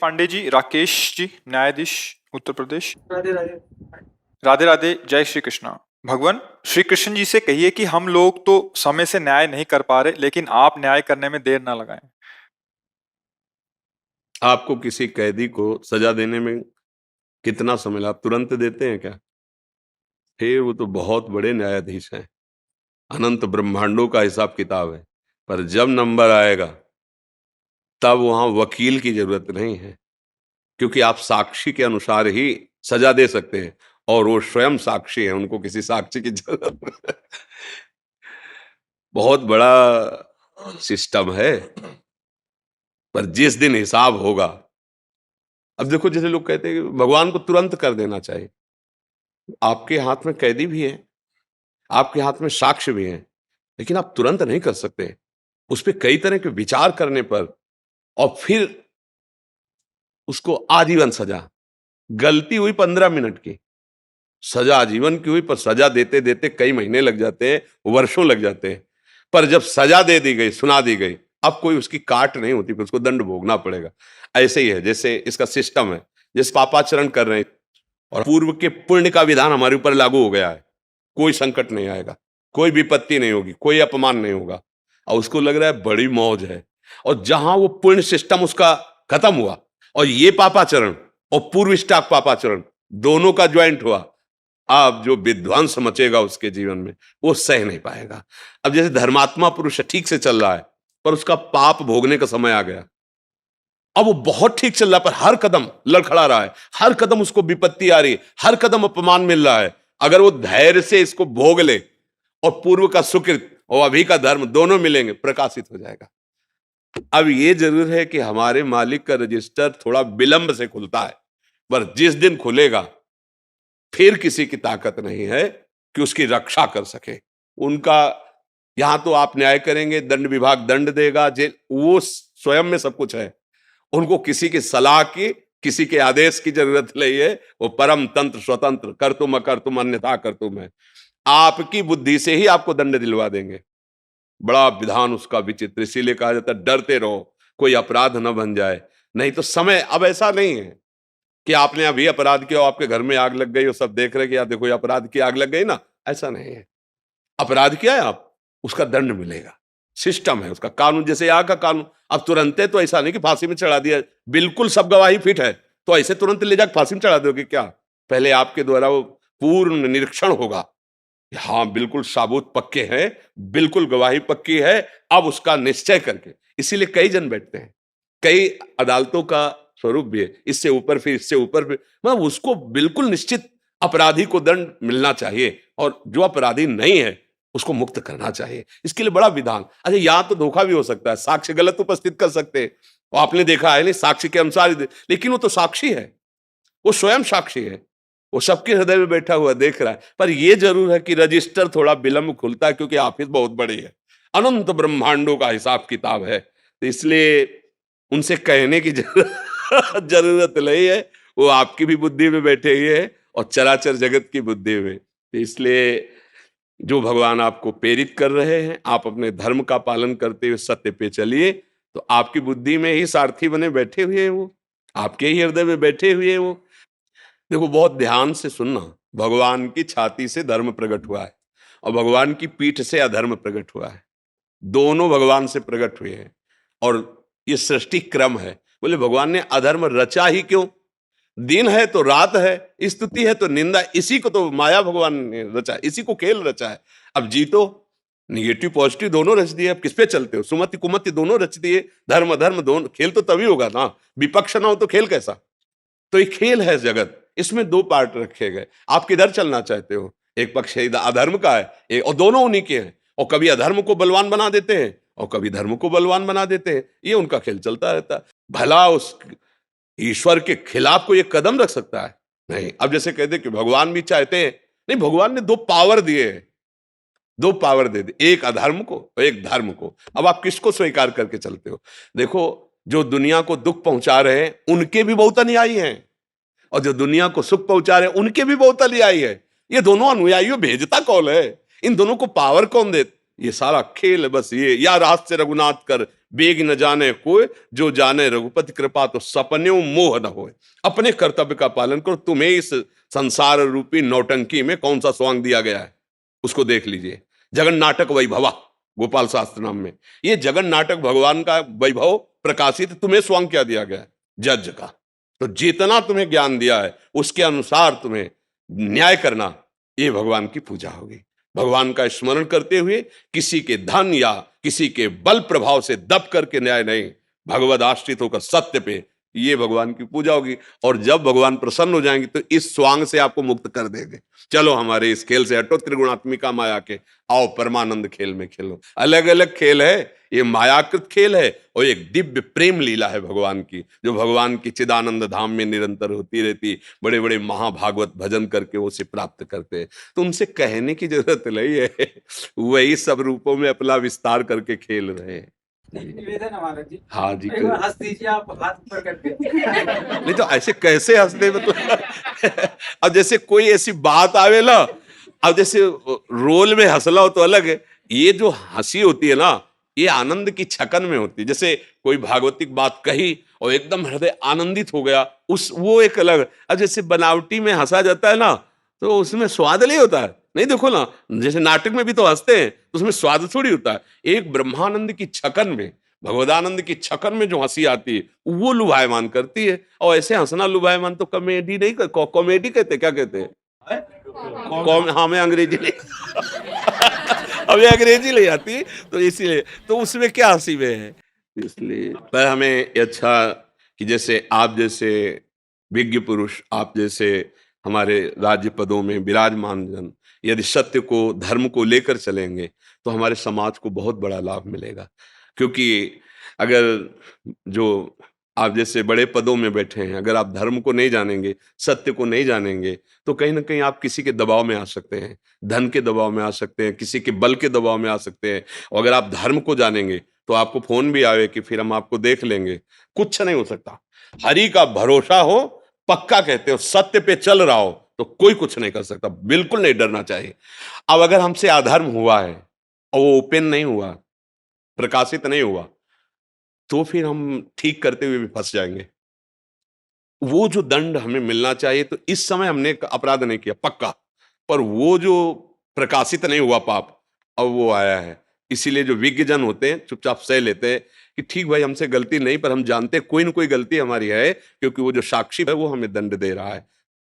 पांडे जी, राकेश जी, न्यायाधीश उत्तर प्रदेश। राधे राधे। राधे राधे, जय श्री कृष्णा। भगवान श्री कृष्ण जी से कहिए कि हम लोग तो समय से न्याय नहीं कर पा रहे, लेकिन आप न्याय करने में देर ना लगाएं। आपको किसी कैदी को सजा देने में कितना समय लगा? आप तुरंत देते हैं क्या? फिर वो तो बहुत बड़े न्यायाधीश हैं, अनंत ब्रह्मांडों का हिसाब किताब है। पर जब नंबर आएगा तब वहां वकील की जरूरत नहीं है, क्योंकि आप साक्षी के अनुसार ही सजा दे सकते हैं और वो स्वयं साक्षी है, उनको किसी साक्षी की जरूरत नहीं। बहुत बड़ा सिस्टम है, पर जिस दिन हिसाब होगा। अब देखो, जैसे लोग कहते हैं कि भगवान को तुरंत कर देना चाहिए। आपके हाथ में कैदी भी है, आपके हाथ में साक्ष्य भी है, लेकिन आप तुरंत नहीं कर सकते। उस पर कई तरह के विचार करने पर और फिर उसको आजीवन सजा। गलती हुई 15 मिनट की, सजा आजीवन की हुई, पर सजा देते देते कई महीने लग जाते हैं, वर्षों लग जाते हैं। पर जब सजा दे दी गई, सुना दी गई, अब कोई उसकी काट नहीं होती, फिर उसको दंड भोगना पड़ेगा। ऐसे ही है, जैसे इसका सिस्टम है, जैसे पापाचरण कर रहे हैं और पूर्व के पुण्य का विधान हमारे ऊपर लागू हो गया है, कोई संकट नहीं आएगा, कोई विपत्ति नहीं होगी, कोई अपमान नहीं होगा, और उसको लग रहा है बड़ी मौज है। और जहां वो पुण्य सिस्टम उसका खत्म हुआ और ये पापाचरण और पूर्व स्टाक पापाचरण दोनों का ज्वाइंट हुआ, अब जो विध्वंस मचेगा उसके जीवन में वो सह नहीं पाएगा। अब जैसे धर्मात्मा पुरुष ठीक से चल रहा है, पर उसका पाप भोगने का समय आ गया। अब वो बहुत ठीक चल रहा है, पर हर कदम लड़खड़ा रहा है, हर कदम उसको विपत्ति आ रही है, हर कदम अपमान मिल रहा है। अगर वो धैर्य से इसको भोग ले और पूर्व का सुकृत और अभी का धर्म दोनों मिलेंगे, प्रकाशित हो जाएगा। अब ये जरूर है कि हमारे मालिक का रजिस्टर थोड़ा विलंब से खुलता है, पर जिस दिन खुलेगा फिर किसी की ताकत नहीं है कि उसकी रक्षा कर सके। उनका यहां तो आप न्याय करेंगे, दंड विभाग दंड देगा, जेल, वो स्वयं में सब कुछ है। उनको किसी की सलाह की, किसी के आदेश की जरूरत नहीं है। वो परम तंत्र स्वतंत्र, कर तुम अकर तुम अन्यथा कर तुम है। आपकी बुद्धि से ही आपको दंड दिलवा देंगे। बड़ा विधान उसका विचित्र, इसीलिए कहा जाता है डरते रहो कोई अपराध न बन जाए। नहीं तो समय अब ऐसा नहीं है कि आपने अभी अपराध किया और आपके घर में आग लग गई और सब देख रहे कि यार देखो ये अपराध की आग लग गई ना, ऐसा नहीं है। अपराध किया है आप, उसका दंड मिलेगा, सिस्टम है उसका, कानून जैसे यहाँ का कानून। अब तुरंत तो ऐसा नहीं कि फांसी में चढ़ा दिया, बिल्कुल सब गवाही फिट है तो ऐसे तुरंत ले जाकर फांसी में चढ़ा दोगे क्या? पहले आपके द्वारा वो पूर्ण निरीक्षण होगा, हाँ बिल्कुल साबुत पक्के हैं, बिल्कुल गवाही पक्की है, अब उसका निश्चय करके। इसीलिए कई जन बैठते हैं, कई अदालतों का स्वरूप भी है, इससे ऊपर फिर इससे ऊपर फिर, मतलब उसको बिल्कुल निश्चित अपराधी को दंड मिलना चाहिए और जो अपराधी नहीं है उसको मुक्त करना चाहिए। इसके लिए बड़ा विधान। अच्छा, यहां तो धोखा भी हो सकता है, साक्ष्य गलत उपस्थित कर सकते हैं, और आपने देखा है नहीं साक्ष्य के अनुसार ही लेकिन वो तो साक्षी है, वो स्वयं साक्षी है, वो सबके हृदय में बैठा हुआ देख रहा है। पर यह जरूर है कि रजिस्टर थोड़ा विलंब खुलता है, क्योंकि ऑफिस बहुत बड़ी है, अनंत ब्रह्मांडों का हिसाब किताब है, तो इसलिए उनसे कहने की जरूरत नहीं है। वो आपकी भी बुद्धि में बैठे हुए है और चराचर जगत की बुद्धि में। तो इसलिए जो भगवान आपको प्रेरित कर रहे हैं, आप अपने धर्म का पालन करते हुए सत्य पे चलिए, तो आपकी बुद्धि में ही सारथी बने बैठे हुए हैं, वो आपके ही हृदय में बैठे हुए हैं। वो देखो, बहुत ध्यान से सुनना, भगवान की छाती से धर्म प्रकट हुआ है और भगवान की पीठ से अधर्म प्रकट हुआ है, दोनों भगवान से प्रकट हुए हैं। और ये सृष्टि क्रम है। बोले भगवान ने अधर्म रचा ही क्यों? दिन है तो रात है, स्तुति है तो निंदा, इसी को तो माया भगवान ने रचा, इसी को खेल रचा है। अब जीतो, निगेटिव पॉजिटिव दोनों रच दिए, अब किस पे चलते हो? सुमति कुमति दोनों रच दिए, धर्म अधर्म दोनों। खेल तो तभी होगा ना, विपक्ष ना हो तो खेल कैसा? तो ये खेल है जगत, इसमें दो पार्ट रखे गए। आप किधर चलना चाहते हो? एक पक्ष अधर्म का है और दोनों उन्हीं के हैं, और कभी अधर्म को बलवान बना देते हैं और कभी धर्म को बलवान बना देते हैं। ये उनका खेल चलता रहता है। भला उस ईश्वर के खिलाफ को ये कदम रख सकता है? नहीं। अब जैसे कहते कि भगवान भी चाहते हैं, नहीं, भगवान ने दो पावर दिए हैं, दो पावर दे दी, एक अधर्म को और एक धर्म को। अब आप किसको स्वीकार करके चलते हो? देखो, जो दुनिया को दुख पहुंचा रहे हैं उनके भी बहुत अनुयायी हैं, और जो दुनिया को सुख पहुंचा रहे हैं उनके भी बहुत अनुयायी है। ये दोनों अनुयायियों भेजता कौन है? इन दोनों को पावर कौन दे? ये सारा खेल है बस ये। या रहस्य रघुनाथ कर बेग न जाने कोई, जो जाने रघुपति कृपा तो सपन्यों मोह न होए। अपने कर्तव्य का पालन करो। तुम्हें इस संसार रूपी नौटंकी में कौन सा स्वांग दिया गया है उसको देख लीजिए। जगन नाटक वैभवा, गोपाल शास्त्र नाम में ये जगन नाटक भगवान का वैभव प्रकाशित, तुम्हें स्वांग क्या दिया गया है? जज का। तो जितना तुम्हें ज्ञान दिया है उसके अनुसार तुम्हें न्याय करना, ये भगवान की पूजा होगी। भगवान का स्मरण करते हुए किसी के धन या किसी के बल प्रभाव से दब करके न्याय नहीं, भगवद आश्रित होकर सत्य पे, ये भगवान की पूजा होगी। और जब भगवान प्रसन्न हो जाएंगे तो इस स्वांग से आपको मुक्त कर देंगे। चलो हमारे इस खेल से हटो, त्रिगुणात्मिका माया के, आओ परमानंद खेल में खेलो। अलग अलग खेल है, ये मायाकृत खेल है और एक दिव्य प्रेम लीला है भगवान की, जो भगवान की चिदानंद धाम में निरंतर होती रहती। बड़े बड़े महाभागवत भजन करके वो उसे प्राप्त करते हैं। तो उनसे कहने की जरूरत नहीं है, वही सब रूपों में अपना विस्तार करके खेल रहे हैं। निवेदन है महाराज जी, हाँ जी, एक बार हंस दीजिए आप हाथ ऊपर करके। नहीं तो ऐसे कैसे हंसते मतलब अब जैसे कोई ऐसी बात आवे ना, अब जैसे रोल में हंसला हो तो अलग है, ये जो हंसी होती है ना ये आनंद की छकन में होती है। जैसे कोई भागवतिक बात कही और एकदम हृदय आनंदित हो गया, उस वो एक अलग। अब जैसे बनावटी में हंसा जाता है ना तो उसमें स्वाद नहीं होता है। नहीं देखो ना, जैसे नाटक में भी तो हंसते हैं तो उसमें स्वाद थोड़ी होता है। एक ब्रह्मानंद की छकन में, भगवदानंद की छकन में जो हंसी आती है वो लुभायमान करती है। और ऐसे हंसना लुभायमान तो कॉमेडी नहीं, कॉमेडी कहते, क्या कहते हैं? हाँ, मैं अंग्रेजी नहीं हमें अंग्रेजी नहीं आती तो इसीलिए, तो उसमें क्या हंसी में है। इसलिए पर हमें अच्छा कि जैसे आप जैसे विज्ञ पुरुष, आप जैसे हमारे राज्य पदों में विराजमान जन यदि सत्य को, धर्म को लेकर चलेंगे तो हमारे समाज को बहुत बड़ा लाभ मिलेगा। क्योंकि अगर जो आप जैसे बड़े पदों में बैठे हैं, अगर आप धर्म को नहीं जानेंगे, सत्य को नहीं जानेंगे तो कहीं ना कहीं आप किसी के दबाव में आ सकते हैं, धन के दबाव में आ सकते हैं, किसी के बल के दबाव में आ सकते हैं। और अगर आप धर्म को जानेंगे तो आपको फोन भी आवे कि फिर हम आपको देख लेंगे, कुछ नहीं हो सकता। हरि का भरोसा हो, पक्का कहते हो, सत्य पे चल रहा हो तो कोई कुछ नहीं कर सकता। बिल्कुल नहीं डरना चाहिए। अब अगर हमसे अधर्म हुआ है और वो ओपन नहीं हुआ, प्रकाशित नहीं हुआ, तो फिर हम ठीक करते हुए भी फंस जाएंगे। वो जो दंड हमें मिलना चाहिए, तो इस समय हमने एक अपराध नहीं किया पक्का, पर वो जो प्रकाशित नहीं हुआ पाप, अब वो आया है। इसीलिए जो विज्ञ जन होते हैं चुपचाप सह लेते हैं कि ठीक भाई हमसे गलती नहीं, पर हम जानते कोई ना कोई गलती हमारी है, क्योंकि वो जो साक्षी है वो हमें दंड दे रहा है।